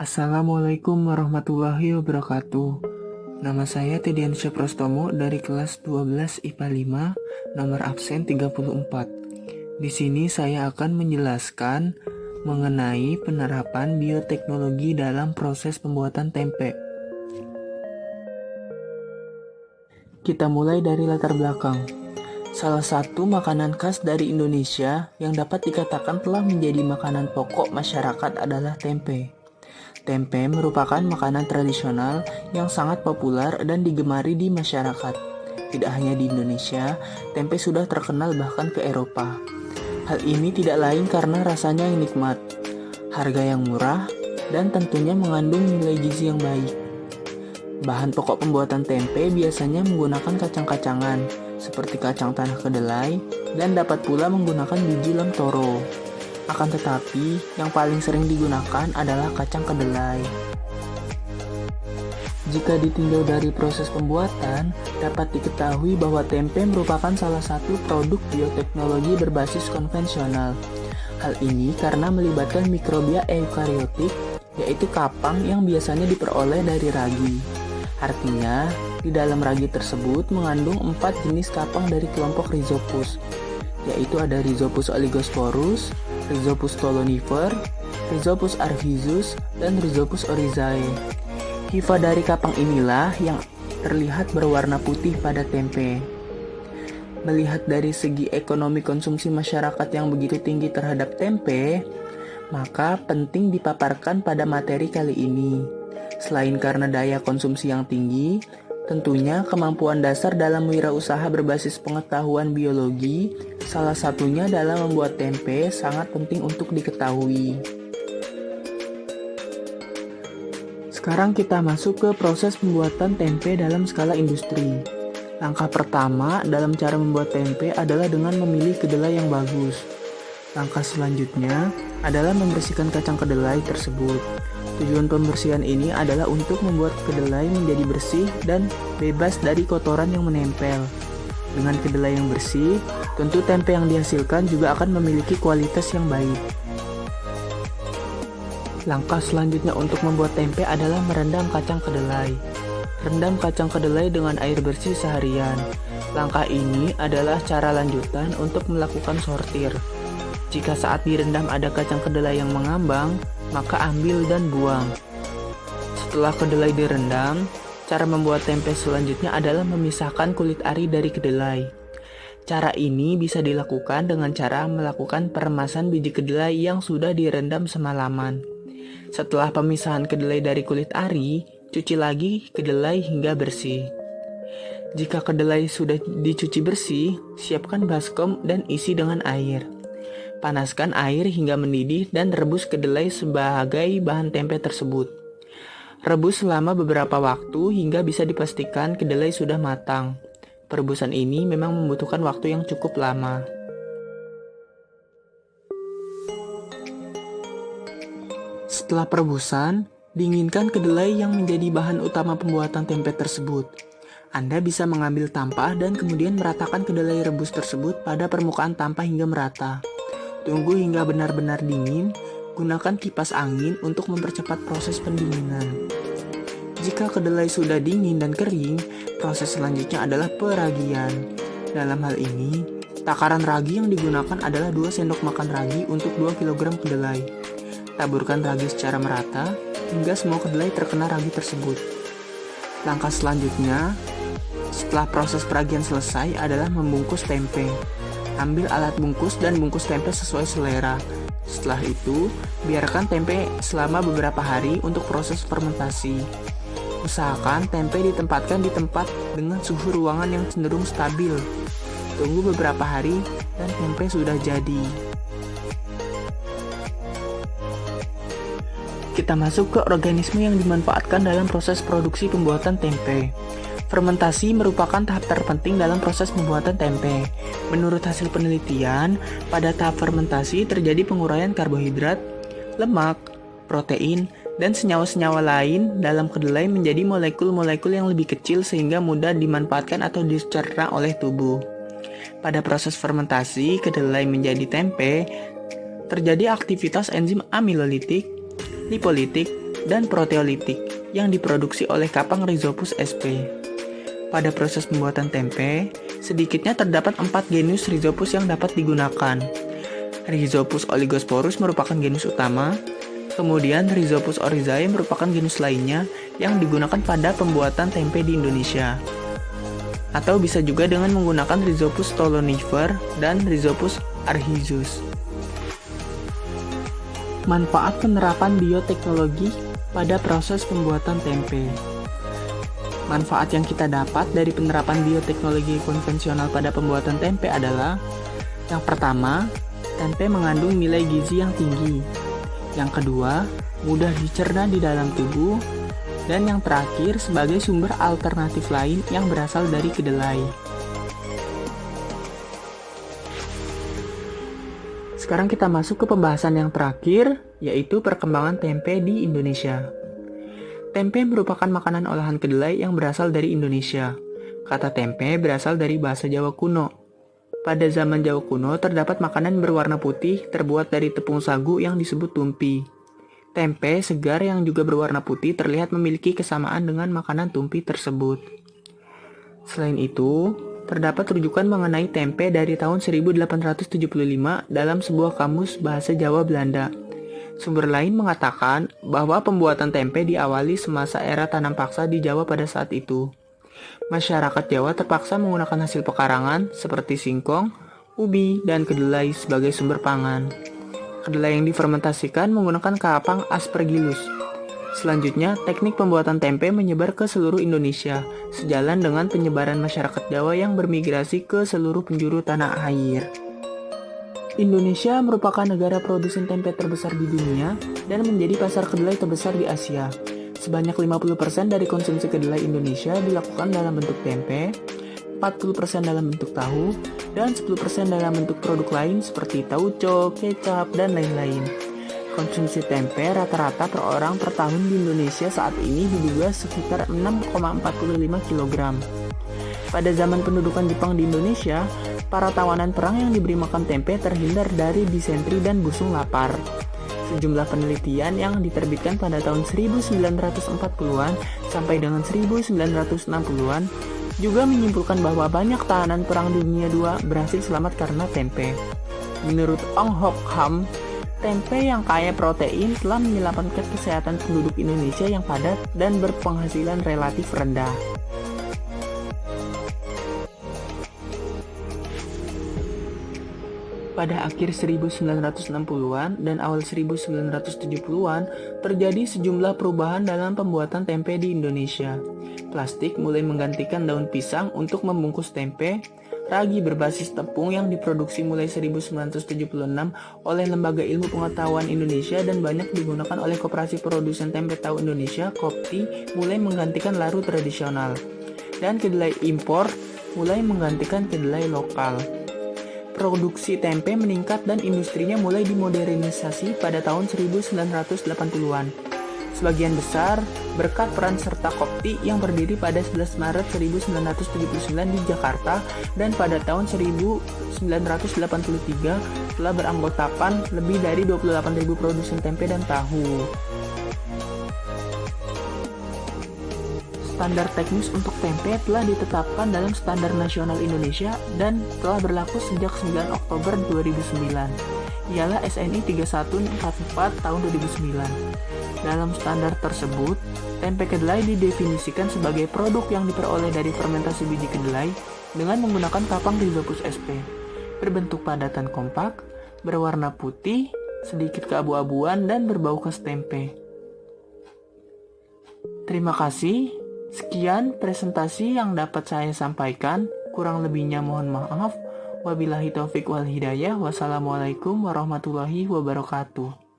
Assalamualaikum warahmatullahi wabarakatuh. Nama saya Tediansya Prastomo dari kelas 12 IPA 5, nomor absen 34. Di sini saya akan menjelaskan mengenai penerapan bioteknologi dalam proses pembuatan tempe. Kita mulai dari latar belakang. Salah satu makanan khas dari Indonesia yang dapat dikatakan telah menjadi makanan pokok masyarakat adalah tempe. Tempe merupakan makanan tradisional yang sangat populer dan digemari di masyarakat. Tidak hanya di Indonesia, tempe sudah terkenal bahkan ke Eropa. Hal ini tidak lain karena rasanya yang nikmat, harga yang murah, dan tentunya mengandung nilai gizi yang baik. Bahan pokok pembuatan tempe biasanya menggunakan kacang-kacangan, seperti kacang tanah kedelai, dan dapat pula menggunakan biji lem toro. Akan tetapi, yang paling sering digunakan adalah kacang kedelai. Jika ditinjau dari proses pembuatan, dapat diketahui bahwa tempe merupakan salah satu produk bioteknologi berbasis konvensional. Hal ini karena melibatkan mikrobia eukariotik, yaitu kapang yang biasanya diperoleh dari ragi. Artinya, di dalam ragi tersebut mengandung 4 jenis kapang dari kelompok Rhizopus, yaitu ada Rhizopus oligosporus, Rhizopus stolonifer, Rhizopus arhizus, dan Rhizopus oryzae. Hifa dari kapang inilah yang terlihat berwarna putih pada tempe. Melihat dari segi ekonomi konsumsi masyarakat yang begitu tinggi terhadap tempe, maka penting dipaparkan pada materi kali ini. Selain karena daya konsumsi yang tinggi, tentunya kemampuan dasar dalam wirausaha berbasis pengetahuan biologi, salah satunya dalam membuat tempe sangat penting untuk diketahui. Sekarang kita masuk ke proses pembuatan tempe dalam skala industri. Langkah pertama dalam cara membuat tempe adalah dengan memilih kedelai yang bagus. Langkah selanjutnya adalah membersihkan kacang kedelai tersebut. Tujuan pembersihan ini adalah untuk membuat kedelai menjadi bersih dan bebas dari kotoran yang menempel. Dengan kedelai yang bersih, tentu tempe yang dihasilkan juga akan memiliki kualitas yang baik. Langkah selanjutnya untuk membuat tempe adalah merendam kacang kedelai. Rendam kacang kedelai dengan air bersih seharian. Langkah ini adalah cara lanjutan untuk melakukan sortir. Jika saat direndam ada kacang kedelai yang mengambang, maka ambil dan buang. Setelah kedelai direndam, cara membuat tempe selanjutnya adalah memisahkan kulit ari dari kedelai. Cara ini bisa dilakukan dengan cara melakukan peremasan biji kedelai yang sudah direndam semalaman. Setelah pemisahan kedelai dari kulit ari, cuci lagi kedelai hingga bersih. Jika kedelai sudah dicuci bersih, siapkan baskom dan isi dengan air. Panaskan air hingga mendidih dan rebus kedelai sebagai bahan tempe tersebut. Rebus selama beberapa waktu hingga bisa dipastikan kedelai sudah matang. Perebusan ini memang membutuhkan waktu yang cukup lama. Setelah perebusan, dinginkan kedelai yang menjadi bahan utama pembuatan tempe tersebut. Anda bisa mengambil tampah dan kemudian meratakan kedelai rebus tersebut pada permukaan tampah hingga merata. Tunggu hingga benar-benar dingin, gunakan kipas angin untuk mempercepat proses pendinginan. Jika kedelai sudah dingin dan kering, proses selanjutnya adalah peragian. Dalam hal ini, takaran ragi yang digunakan adalah 2 sendok makan ragi untuk 2 kg kedelai. Taburkan ragi secara merata hingga semua kedelai terkena ragi tersebut. Langkah selanjutnya, setelah proses peragian selesai adalah membungkus tempe. Ambil alat bungkus dan bungkus tempe sesuai selera. Setelah itu, biarkan tempe selama beberapa hari untuk proses fermentasi. Usahakan tempe ditempatkan di tempat dengan suhu ruangan yang cenderung stabil. Tunggu beberapa hari dan tempe sudah jadi. Kita masuk ke organisme yang dimanfaatkan dalam proses produksi pembuatan tempe. Fermentasi merupakan tahap terpenting dalam proses pembuatan tempe. Menurut hasil penelitian, pada tahap fermentasi terjadi penguraian karbohidrat, lemak, protein, dan senyawa-senyawa lain dalam kedelai menjadi molekul-molekul yang lebih kecil sehingga mudah dimanfaatkan atau dicerna oleh tubuh. Pada proses fermentasi kedelai menjadi tempe, terjadi aktivitas enzim amilolitik, lipolitik, dan proteolitik yang diproduksi oleh kapang Rhizopus sp. Pada proses pembuatan tempe, sedikitnya terdapat 4 genus Rhizopus yang dapat digunakan. Rhizopus oligosporus merupakan genus utama, kemudian Rhizopus oryzae merupakan genus lainnya yang digunakan pada pembuatan tempe di Indonesia. Atau bisa juga dengan menggunakan Rhizopus stolonifer dan Rhizopus arhizus. Manfaat penerapan bioteknologi pada proses pembuatan tempe. Manfaat yang kita dapat dari penerapan bioteknologi konvensional pada pembuatan tempe adalah: yang pertama, tempe mengandung nilai gizi yang tinggi. Yang kedua, mudah dicerna di dalam tubuh. Dan yang terakhir, sebagai sumber alternatif lain yang berasal dari kedelai. Sekarang kita masuk ke pembahasan yang terakhir, yaitu perkembangan tempe di Indonesia. Tempe merupakan makanan olahan kedelai yang berasal dari Indonesia. Kata tempe berasal dari bahasa Jawa kuno. Pada zaman Jawa kuno terdapat makanan berwarna putih terbuat dari tepung sagu yang disebut tumpi. Tempe segar yang juga berwarna putih terlihat memiliki kesamaan dengan makanan tumpi tersebut. Selain itu, terdapat rujukan mengenai tempe dari tahun 1875 dalam sebuah kamus bahasa Jawa Belanda. Sumber lain mengatakan bahwa pembuatan tempe diawali semasa era tanam paksa di Jawa pada saat itu. Masyarakat Jawa terpaksa menggunakan hasil pekarangan seperti singkong, ubi, dan kedelai sebagai sumber pangan. Kedelai yang difermentasikan menggunakan kapang Aspergillus. Selanjutnya, teknik pembuatan tempe menyebar ke seluruh Indonesia, sejalan dengan penyebaran masyarakat Jawa yang bermigrasi ke seluruh penjuru tanah air. Indonesia merupakan negara produsen tempe terbesar di dunia dan menjadi pasar kedelai terbesar di Asia. Sebanyak 50% dari konsumsi kedelai Indonesia dilakukan dalam bentuk tempe, 40% dalam bentuk tahu, dan 10% dalam bentuk produk lain seperti tauco, kecap, dan lain-lain. Konsumsi tempe rata-rata per orang per tahun di Indonesia saat ini diduga sekitar 6,45 kg. Pada zaman pendudukan Jepang di Indonesia, para tawanan perang yang diberi makan tempe terhindar dari disentri dan busung lapar. Sejumlah penelitian yang diterbitkan pada tahun 1940-an sampai dengan 1960-an juga menyimpulkan bahwa banyak tahanan perang dunia II berhasil selamat karena tempe. Menurut Ong Hok Ham, tempe yang kaya protein telah menyelamatkan kesehatan penduduk Indonesia yang padat dan berpenghasilan relatif rendah. Pada akhir 1960-an dan awal 1970-an, terjadi sejumlah perubahan dalam pembuatan tempe di Indonesia. Plastik mulai menggantikan daun pisang untuk membungkus tempe. Ragi berbasis tepung yang diproduksi mulai 1976 oleh Lembaga Ilmu Pengetahuan Indonesia dan banyak digunakan oleh Koperasi Produsen Tempe Tahu Indonesia (KOPTI) mulai menggantikan larut tradisional. Dan kedelai impor mulai menggantikan kedelai lokal. Produksi tempe meningkat dan industrinya mulai dimodernisasi pada tahun 1980-an. Sebagian besar berkat peran serta KOPTI yang berdiri pada 11 Maret 1979 di Jakarta dan pada tahun 1983 telah beranggotakan lebih dari 28.000 produsen tempe dan tahu. Standar teknis untuk tempe telah ditetapkan dalam Standar Nasional Indonesia dan telah berlaku sejak 9 Oktober 2009. Ialah SNI 3144 tahun 2009. Dalam standar tersebut, tempe kedelai didefinisikan sebagai produk yang diperoleh dari fermentasi biji kedelai dengan menggunakan kapang Rhizopus sp. Berbentuk padatan kompak, berwarna putih, sedikit keabu-abuan, dan berbau khas tempe. Terima kasih. Sekian presentasi yang dapat saya sampaikan. Kurang lebihnya mohon maaf. Wabillahi taufik wal hidayah. Wassalamualaikum warahmatullahi wabarakatuh.